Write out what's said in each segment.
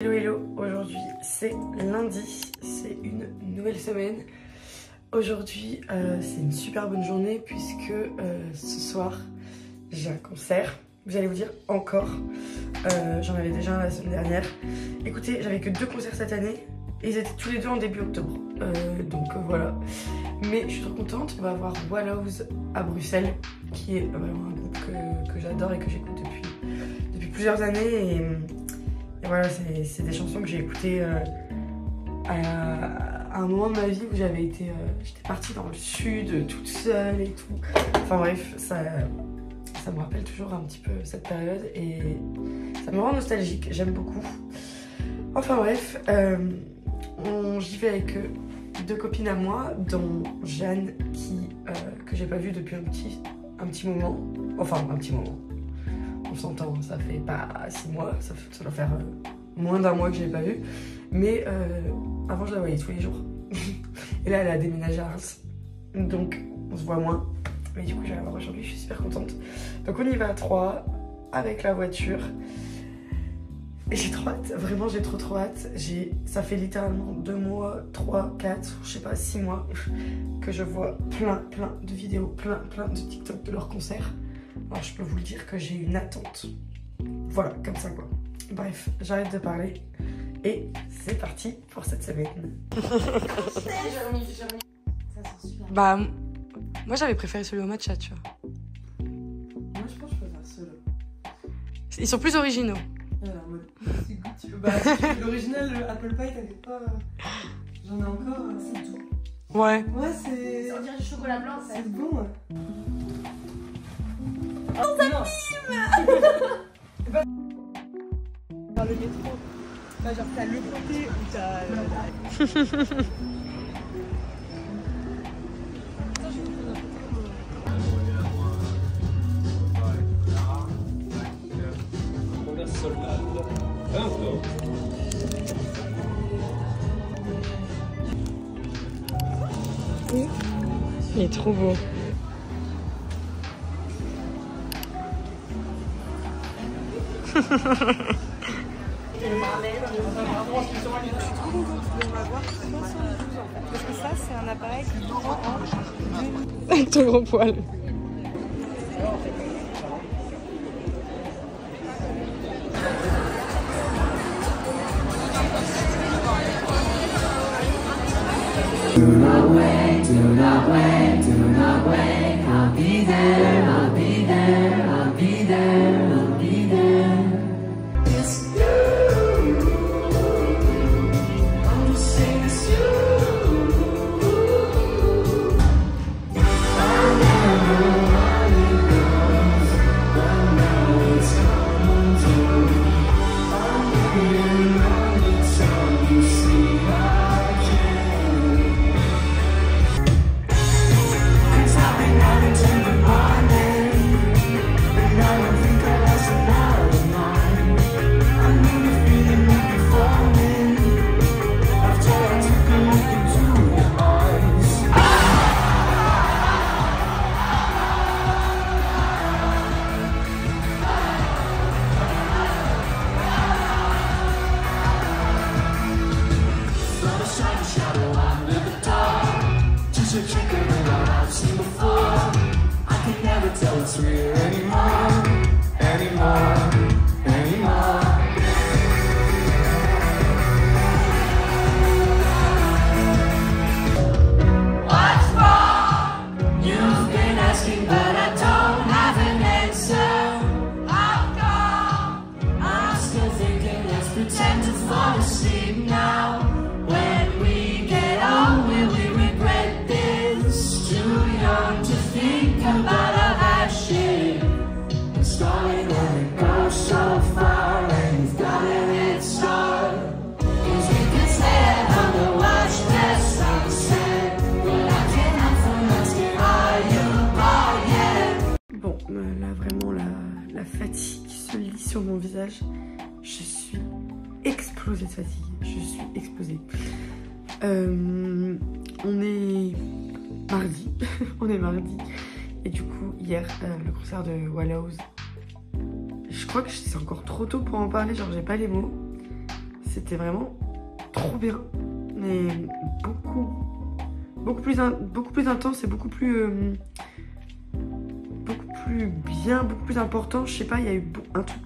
Hello hello, aujourd'hui c'est lundi, c'est une nouvelle semaine. Aujourd'hui c'est une super bonne journée puisque ce soir j'ai un concert. Vous allez vous dire encore, j'en avais déjà un la semaine dernière. Écoutez, j'avais que 2 concerts cette année et ils étaient tous les deux en début octobre. Donc voilà, mais je suis trop contente. On va avoir Wallows à Bruxelles qui est vraiment un groupe que j'adore et que j'écoute depuis plusieurs années. Et voilà, c'est des chansons que j'ai écoutées à un moment de ma vie où j'étais partie dans le sud toute seule et tout. Enfin bref, ça me rappelle toujours un petit peu cette période et ça me rend nostalgique, j'aime beaucoup. Enfin bref, j'y vais avec 2 copines à moi, dont Jeanne que j'ai pas vue depuis un petit moment. Enfin un petit moment. On s'entend, ça fait pas 6 mois, ça doit faire moins d'1 mois que je l'ai pas vue. Mais avant, je la voyais tous les jours. Et là, elle a déménagé à Reims. Donc, on se voit moins. Mais du coup, je vais la voir aujourd'hui, je suis super contente. Donc, on y va à 3 avec la voiture. Et j'ai trop hâte, vraiment, j'ai trop hâte. Ça fait littéralement 2 mois, 3, 4, je sais pas, 6 mois que je vois plein de vidéos, plein de TikTok de leurs concerts. Alors je peux vous le dire que j'ai une attente. Voilà, comme ça quoi. Bref, j'arrête de parler. Et c'est parti pour cette semaine. Bah, moi j'avais préféré celui au matcha, tu vois. Moi je pense que je préfère ceux-là. Ils sont plus originaux. Bah, l'original, le Apple Pie, t'avais pas. J'en ai encore, c'est tout. Ouais. Ouais, c'est. On dirait du chocolat blanc, ça. C'est bon, ouais. Oh, ça filme. Dans le métro, bah, genre t'as le côté où t'as. Il est trop beau. Parce que ça, c'est un appareil qui prend en. Avec ton gros poil. Do not wait, do not wait, do not wait. I'll be there, I'll be there, I'll be there, I'll be there. It's you. I'm just saying it's you. I never how it goes, but now it's coming to me. I'm waiting on the time you see I can. Tell it's real anymore, anymore, anymore. What's wrong? You've been asking, but I don't have an answer. How come? I'm still thinking, let's pretend to fall asleep now. When we get old, will we regret this? Too young to think about starting when it goes so far and you've got a head start. Cause we can stand on the watch that sunset, but I can't help from asking, are you born yet? Bon, là vraiment la fatigue se lit sur mon visage. Je suis explosée de fatigue. Je suis explosée. On est mardi. On est mardi. Et du coup, hier, le concert de Wallows. Je crois que c'est encore trop tôt pour en parler, genre j'ai pas les mots. c'était vraiment trop bien. Mais beaucoup plus intense et beaucoup plus bien, beaucoup plus important. Je sais pas, il y a eu un truc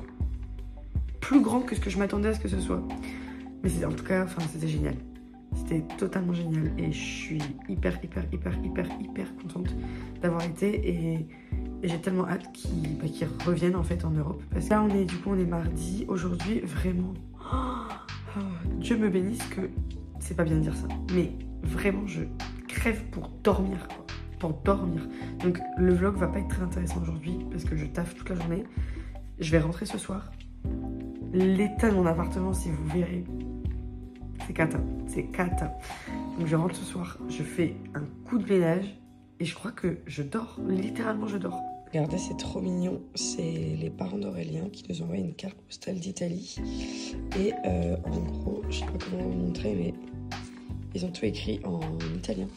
plus grand que ce que je m'attendais à ce que ce soit. Mais en tout cas, enfin, c'était génial. C'était totalement génial et je suis hyper contente d'avoir été et j'ai tellement hâte qu'ils reviennent en fait en Europe. Parce que là, on est mardi. Aujourd'hui, vraiment, Dieu me bénisse que c'est pas bien de dire ça, mais vraiment, je crève pour dormir, quoi. Pour dormir. Donc le vlog va pas être très intéressant aujourd'hui parce que je taffe toute la journée. Je vais rentrer ce soir. L'état de mon appartement, si vous verrez, c'est cata, c'est cata. Donc je rentre ce soir, je fais un coup de ménage et je crois que je dors, littéralement je dors. Regardez, c'est trop mignon, c'est les parents d'Aurélien qui nous envoient une carte postale d'Italie. Et en gros, je sais pas comment vous montrer, mais ils ont tout écrit en italien.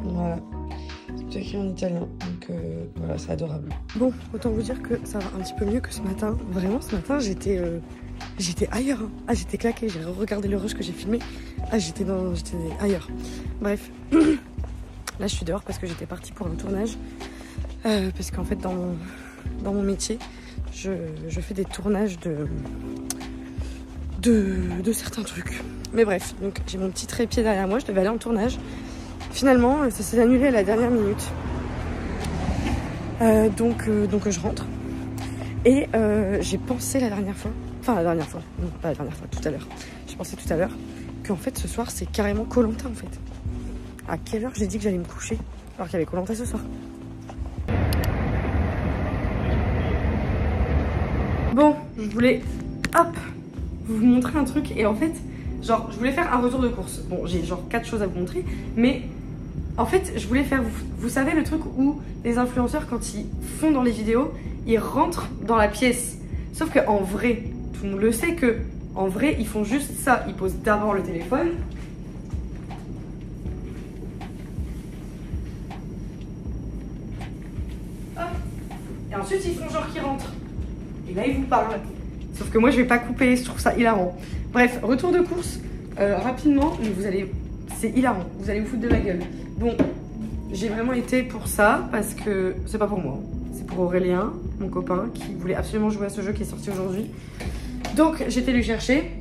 Voilà, c'est tout écrit en italien, donc voilà, c'est adorable. Bon, autant vous dire que ça va un petit peu mieux que ce matin. Vraiment, ce matin, j'étais ailleurs. Hein. Ah, j'étais claquée, j'ai regardé le rush que j'ai filmé. Ah, j'étais ailleurs. Bref, là, je suis dehors parce que j'étais partie pour un tournage. Parce qu'en fait, dans mon métier, je fais des tournages de certains trucs. Mais bref, donc j'ai mon petit trépied derrière moi, je devais aller en tournage. Finalement, ça s'est annulé à la dernière minute. Donc je rentre. Et j'ai pensé la dernière fois, non pas la dernière fois, tout à l'heure. J'ai pensé tout à l'heure qu'en fait ce soir c'est carrément Koh-Lanta en fait. À quelle heure j'ai dit que j'allais me coucher alors qu'il y avait Koh-Lanta ce soir. Bon, je voulais, vous montrer un truc et en fait, genre, je voulais faire un retour de course. Bon, j'ai genre 4 choses à vous montrer, mais en fait, je voulais faire, vous savez le truc où les influenceurs, quand ils font dans les vidéos, ils rentrent dans la pièce. Sauf qu'en vrai, tout le monde le sait que, en vrai, ils font juste ça. Ils posent d'abord le téléphone. Hop. Et ensuite, ils font genre qu'ils rentrent. Et là, ils vous parlent. Sauf que moi, je vais pas couper, je trouve ça hilarant. Bref, retour de course, rapidement, mais c'est hilarant, vous allez vous foutre de ma gueule. Bon, j'ai vraiment été pour ça, parce que c'est pas pour moi, c'est pour Aurélien, mon copain, qui voulait absolument jouer à ce jeu qui est sorti aujourd'hui. Donc, j'étais lui chercher,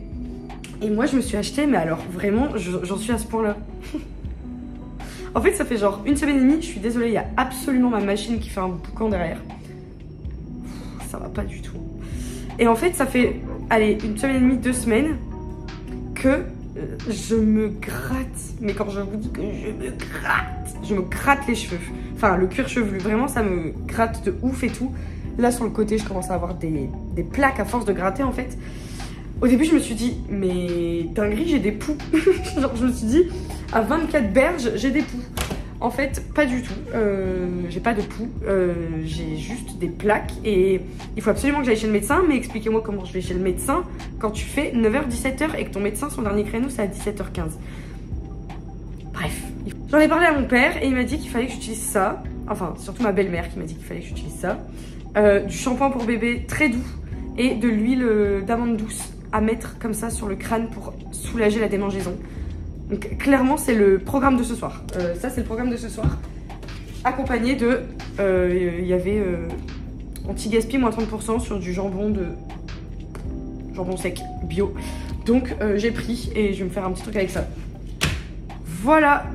et moi, je me suis acheté, mais alors, vraiment, j'en suis à ce point-là. En fait, ça fait genre 1 semaine et demie, je suis désolée, il y a absolument ma machine qui fait un boucan derrière. Ça va pas du tout. Et en fait, ça fait, allez, 1 semaine et demie, 2 semaines que je me gratte. Mais quand je vous dis que je me gratte les cheveux. Enfin, le cuir chevelu, vraiment, ça me gratte de ouf et tout. Là, sur le côté, je commence à avoir des plaques à force de gratter, en fait. Au début, je me suis dit, mais dinguerie, j'ai des poux. Genre, je me suis dit, à 24 berges, j'ai des poux. En fait, pas du tout. J'ai pas de poux. J'ai juste des plaques. Et il faut absolument que j'aille chez le médecin. Mais expliquez-moi comment je vais chez le médecin quand tu fais 9h-17h et que ton médecin, son dernier créneau, c'est à 17h15. Bref. J'en ai parlé à mon père et il m'a dit qu'il fallait que j'utilise ça. Enfin, surtout ma belle-mère qui m'a dit qu'il fallait que j'utilise ça. Du shampoing pour bébé très doux et de l'huile d'amande douce à mettre comme ça sur le crâne pour soulager la démangeaison. Donc clairement c'est le programme de ce soir. Ça c'est le programme de ce soir. Accompagné de... Il y avait anti-gaspi moins 30% sur du jambon sec bio. Donc j'ai pris et je vais me faire un petit truc avec ça. Voilà.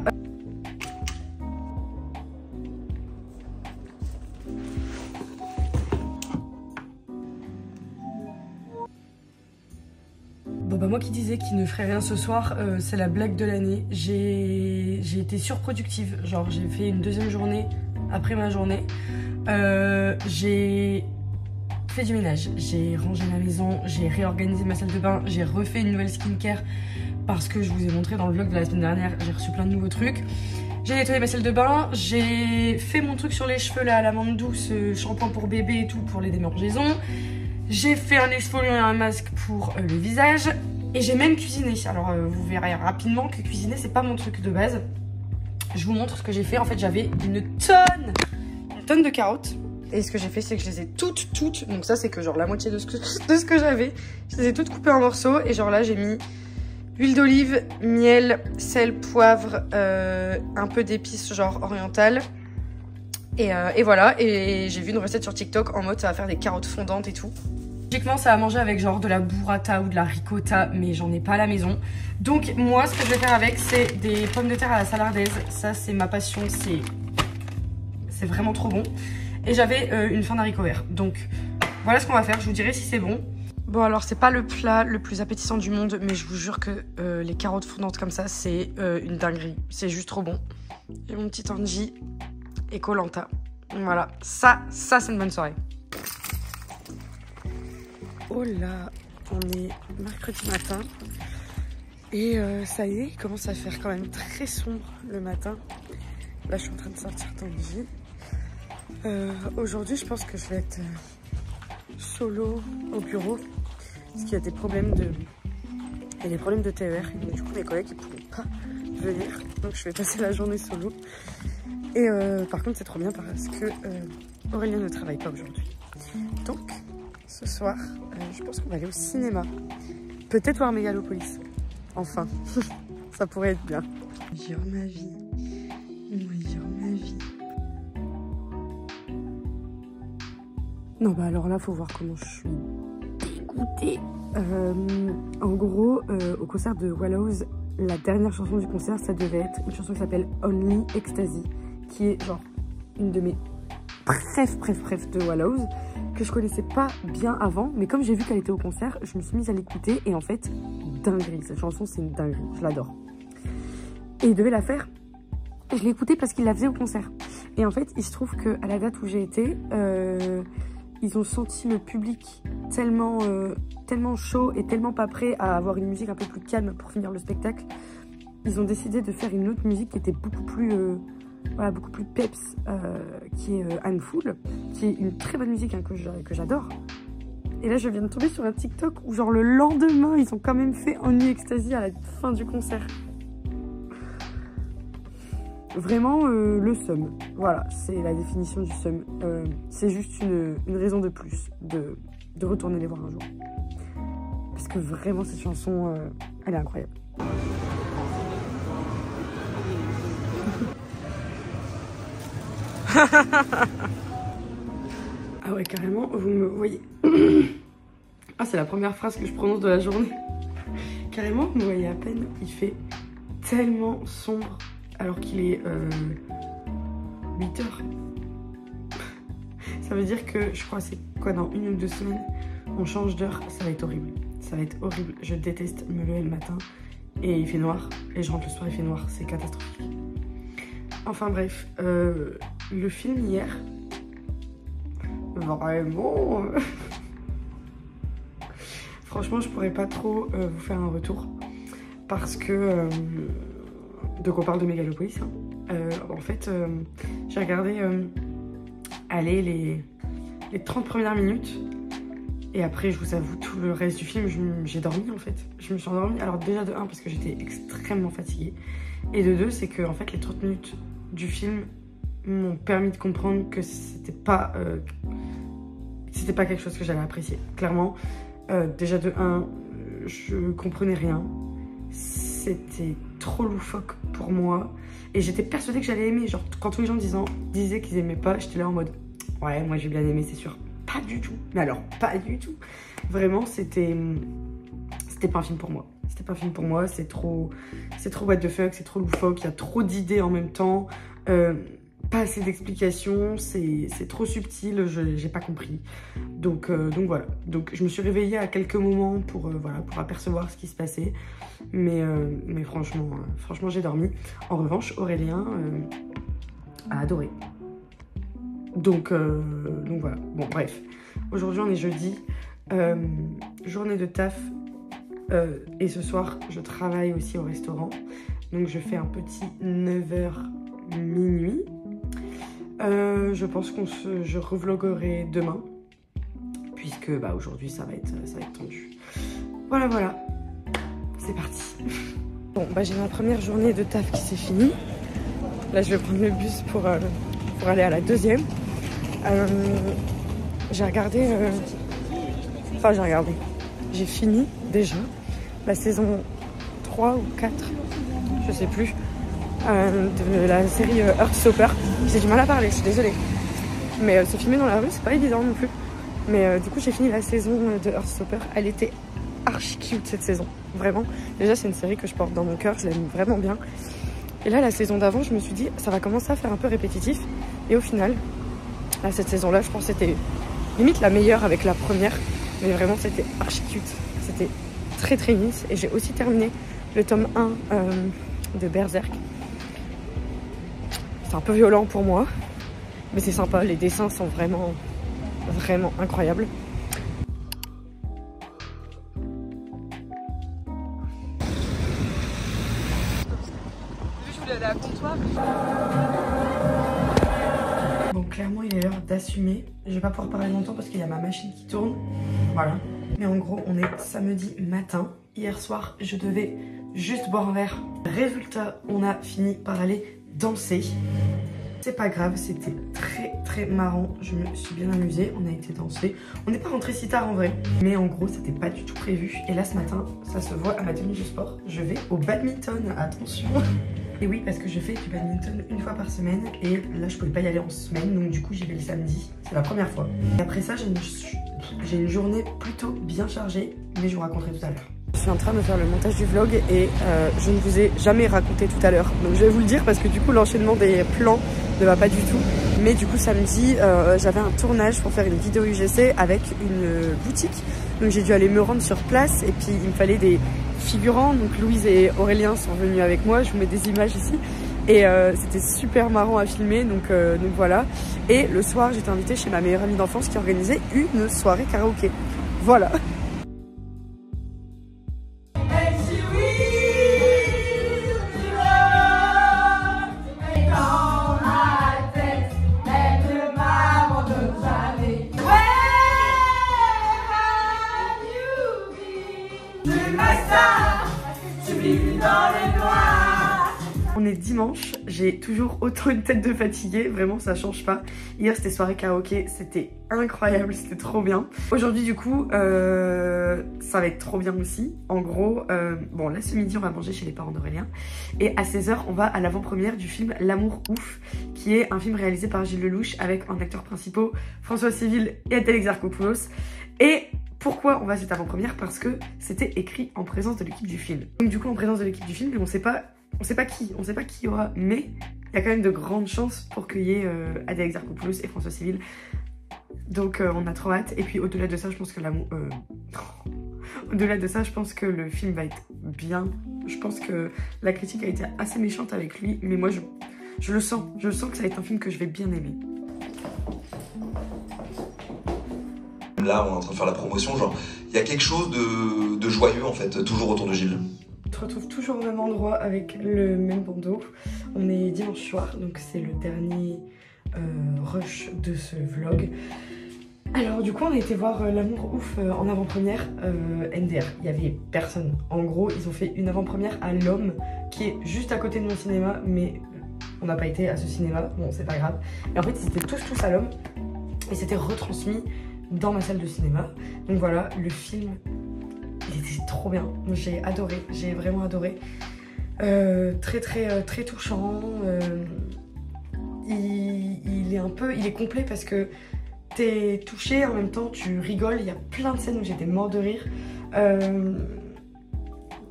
Bon bah moi qui disais qu'il ne ferait rien ce soir, c'est la blague de l'année. J'ai été surproductive, genre j'ai fait une 2e journée après ma journée. J'ai fait du ménage, j'ai rangé ma maison, j'ai réorganisé ma salle de bain, j'ai refait une nouvelle skincare parce que je vous ai montré dans le vlog de la semaine dernière, j'ai reçu plein de nouveaux trucs. J'ai nettoyé ma salle de bain, j'ai fait mon truc sur les cheveux là à l'amande douce, shampoing pour bébé et tout pour les démangeaisons. J'ai fait un exfoliant et un masque pour le visage. Et j'ai même cuisiné. Alors vous verrez rapidement que cuisiner c'est pas mon truc de base. Je vous montre ce que j'ai fait. En fait j'avais une tonne de carottes. Et ce que j'ai fait, c'est que je les ai toutes, donc ça c'est que genre la moitié de ce que j'avais. Je les ai toutes coupées en morceaux et genre là j'ai mis huile d'olive, miel, sel, poivre, un peu d'épices genre orientales. Et voilà, et j'ai vu une recette sur TikTok en mode ça va faire des carottes fondantes et tout. Logiquement ça va manger avec genre de la burrata ou de la ricotta, mais j'en ai pas à la maison. Donc moi ce que je vais faire avec c'est des pommes de terre à la salardaise. Ça c'est ma passion, c'est vraiment trop bon. Et j'avais une fin d'haricots verts. Donc voilà ce qu'on va faire, je vous dirai si c'est bon. Bon alors c'est pas le plat le plus appétissant du monde, mais je vous jure que les carottes fondantes comme ça c'est une dinguerie. C'est juste trop bon. J'ai mon petit Angie et Koh-Lanta. Voilà, ça c'est une bonne soirée. Oh là, on est mercredi matin. Et ça y est, il commence à faire quand même très sombre le matin. Là je suis en train de sortir Tanguy. Aujourd'hui je pense que je vais être solo au bureau. Parce qu'il y a des problèmes de TER. Et du coup mes collègues ils pourront pas venir. Donc je vais passer la journée solo. Et par contre c'est trop bien parce que Aurélien ne travaille pas aujourd'hui. Donc ce soir je pense qu'on va aller au cinéma. Peut-être voir Megalopolis. Enfin, ça pourrait être bien. Moi ma vie. Non bah alors là faut voir comment je suis dégoûtée. En gros au concert de Wallows, la dernière chanson du concert ça devait être une chanson qui s'appelle Only Ecstasy, qui est genre une de mes préf de Wallows, que je connaissais pas bien avant, mais comme j'ai vu qu'elle était au concert, je me suis mise à l'écouter et en fait, dinguerie, cette chanson c'est une dinguerie, je l'adore. Et il devait la faire, et je l'ai écoutée parce qu'il la faisait au concert. Et en fait, il se trouve qu'à la date où j'ai été, ils ont senti le public tellement chaud et tellement pas prêt à avoir une musique un peu plus calme pour finir le spectacle. Ils ont décidé de faire une autre musique qui était beaucoup plus peps, qui est Handful, qui est une très bonne musique hein, que j'adore. Et là je viens de tomber sur un TikTok où genre le lendemain ils ont quand même fait Only Ecstasy à la fin du concert. Vraiment le seum, voilà, c'est la définition du seum. C'est juste une raison de plus de retourner les voir un jour. Parce que vraiment cette chanson, elle est incroyable. Ah ouais, carrément, vous me voyez. Ah, c'est la première phrase que je prononce de la journée. Carrément, vous me voyez à peine, il fait tellement sombre alors qu'il est 8 heures. Ça veut dire que je crois c'est quoi, dans 1 ou 2 semaines, on change d'heure, ça va être horrible. Ça va être horrible, je déteste me lever le matin et il fait noir, et je rentre le soir, il fait noir, c'est catastrophique. Enfin bref, le film hier, vraiment, franchement je pourrais pas trop vous faire un retour parce que, donc on parle de Megalopolis, hein. En fait j'ai regardé les 30 premières minutes et après je vous avoue tout le reste du film j'ai dormi en fait, je me suis endormie. Alors déjà de 1 parce que j'étais extrêmement fatiguée et de 2 c'est que en fait les 30 minutes du film m'ont permis de comprendre que c'était pas quelque chose que j'allais apprécier. Clairement, déjà de 1, je comprenais rien. C'était trop loufoque pour moi. Et j'étais persuadée que j'allais aimer. Genre, quand tous les gens disaient qu'ils aimaient pas, j'étais là en mode ouais, moi j'ai bien aimé, c'est sûr. Pas du tout. Mais alors, pas du tout. Vraiment, c'était pas un film pour moi. C'était pas un film pour moi, c'est trop what the fuck, c'est trop loufoque, il y a trop d'idées en même temps, pas assez d'explications, c'est trop subtil, j'ai pas compris. Donc voilà, donc je me suis réveillée à quelques moments pour apercevoir ce qui se passait, mais franchement j'ai dormi. En revanche, Aurélien a adoré. Donc voilà, bon bref, aujourd'hui on est jeudi, journée de taf. Et ce soir, je travaille aussi au restaurant. Donc, je fais un petit 9h minuit. Je pense je revloguerai demain. Puisque aujourd'hui, ça va être tendu. Voilà. C'est parti. Bon, j'ai ma première journée de taf qui s'est finie. Là, je vais prendre le bus pour aller à la deuxième. J'ai regardé... Enfin, j'ai fini déjà la saison 3 ou 4, je sais plus, de la série Heartstopper. J'ai du mal à parler, je suis désolée. Mais se filmer dans la rue, c'est pas évident non plus. Mais du coup, j'ai fini la saison de Heartstopper. Elle était archi cute cette saison, vraiment. Déjà, c'est une série que je porte dans mon cœur, je l'aime vraiment bien. Et là, la saison d'avant, je me suis dit, ça va commencer à faire un peu répétitif. Et au final, là, cette saison-là, je pense que c'était limite la meilleure avec la première. Mais vraiment, c'était archi cute. C'était très très nice. Et j'ai aussi terminé le tome 1 de Berserk. C'est un peu violent pour moi, mais c'est sympa. Les dessins sont vraiment, vraiment incroyables. Je voulais aller à comptoir. Bon, clairement, il est l'heure d'assumer. Je vais pas pouvoir parler longtemps parce qu'il y a ma machine qui tourne. Voilà. Mais en gros, on est samedi matin. Hier soir, je devais juste boire un verre. Résultat, on a fini par aller danser. C'est pas grave, c'était très très marrant. Je me suis bien amusée, on a été danser. On n'est pas rentré si tard en vrai. Mais en gros, c'était pas du tout prévu. Et là, ce matin, ça se voit à ma tenue de sport. Je vais au badminton, attention. Et oui, parce que je fais du badminton une fois par semaine. Et là, je pouvais pas y aller en semaine. Donc du coup, j'y vais le samedi. C'est la première fois. Et après ça, j'ai une journée plutôt bien chargée. Mais je vous raconterai tout à l'heure. Je suis en train de faire le montage du vlog et je ne vous ai jamais raconté tout à l'heure. Donc je vais vous le dire parce que du coup l'enchaînement des plans ne va pas du tout. Mais du coup samedi j'avais un tournage pour faire une vidéo UGC avec une boutique. Donc j'ai dû aller me rendre sur place et puis il me fallait des figurants. Donc Louise et Aurélien sont venus avec moi. Je vous mets des images ici. Et c'était super marrant à filmer, donc voilà. Et le soir j'étais invitée chez ma meilleure amie d'enfance qui organisait une soirée karaoké. Voilà. On est dimanche, j'ai toujours autant une tête de fatiguée, vraiment ça change pas. Hier c'était soirée karaoké, c'était incroyable, c'était trop bien. Aujourd'hui du coup, ça va être trop bien aussi. En gros, bon là ce midi on va manger chez les parents d'Aurélien. Et à 16h on va à l'avant-première du film L'amour ouf, qui est un film réalisé par Gilles Lelouch avec en acteurs principaux François Civil et Adèle Exarchopoulos. Et pourquoi on va à cette avant-première? Parce que c'était écrit en présence de l'équipe du film. Donc du coup en présence de l'équipe du film, on sait pas qui y aura, mais il y a quand même de grandes chances pour qu'il y ait Adèle Exarchopoulos et François Civil. Donc on a trop hâte. Et puis au-delà de ça, je pense que au-delà de ça, je pense que le film va être bien. Je pense que la critique a été assez méchante avec lui, mais moi je le sens. Je sens que ça va être un film que je vais bien aimer. Là, on est en train de faire la promotion, genre, il y a quelque chose de joyeux en fait, toujours autour de Gilles. On se retrouve toujours au même endroit avec le même bandeau. On est dimanche soir, donc c'est le dernier rush de ce vlog. Alors du coup on a été voir L'amour ouf en avant-première NDR. Il y avait personne. En gros ils ont fait une avant-première à l'Homme qui est juste à côté de mon cinéma, mais on n'a pas été à ce cinéma, bon c'est pas grave. Et en fait ils étaient tous à l'Homme et c'était retransmis dans ma salle de cinéma. Donc voilà, le film il était trop bien, j'ai adoré, j'ai vraiment adoré. Très touchant. Il est complet parce que t'es touché, en même temps tu rigoles, il y a plein de scènes où j'étais mort de rire.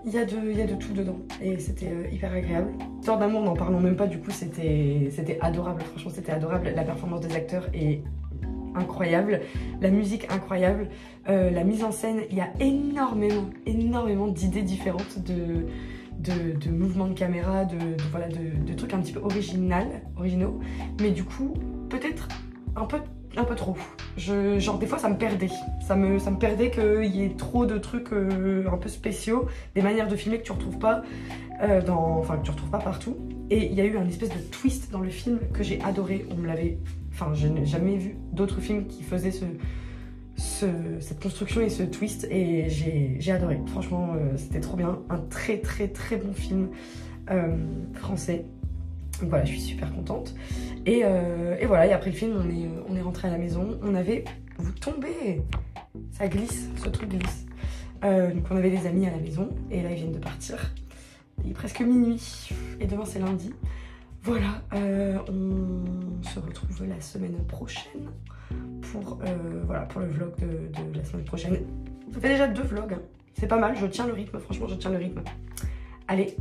Il y a de tout dedans et c'était hyper agréable. Histoire d'amour, n'en parlons même pas, du coup c'était adorable, franchement c'était adorable. La performance des acteurs est incroyable, la musique incroyable, la mise en scène, il y a énormément d'idées différentes, de mouvements de caméra, de trucs un petit peu originaux, mais du coup peut-être un peu trop. Genre des fois ça me perdait, ça me perdait qu'il y ait trop de trucs un peu spéciaux, des manières de filmer que tu retrouves pas que tu retrouves pas partout. Et il y a eu un espèce de twist dans le film que j'ai adoré. Je n'ai jamais vu d'autres films qui faisaient cette construction et ce twist, et j'ai adoré. Franchement c'était trop bien, un très bon film français. Donc voilà, je suis super contente. Et voilà, et après le film, on est rentré à la maison. On avait... Vous tombez, ça glisse, ce truc glisse. Donc on avait des amis à la maison, et là ils viennent de partir. Il est presque minuit, et demain c'est lundi. Voilà, on se retrouve la semaine prochaine pour le vlog de la semaine prochaine. Ça fait déjà 2 vlogs, hein. C'est pas mal, je tiens le rythme, franchement je tiens le rythme. Allez,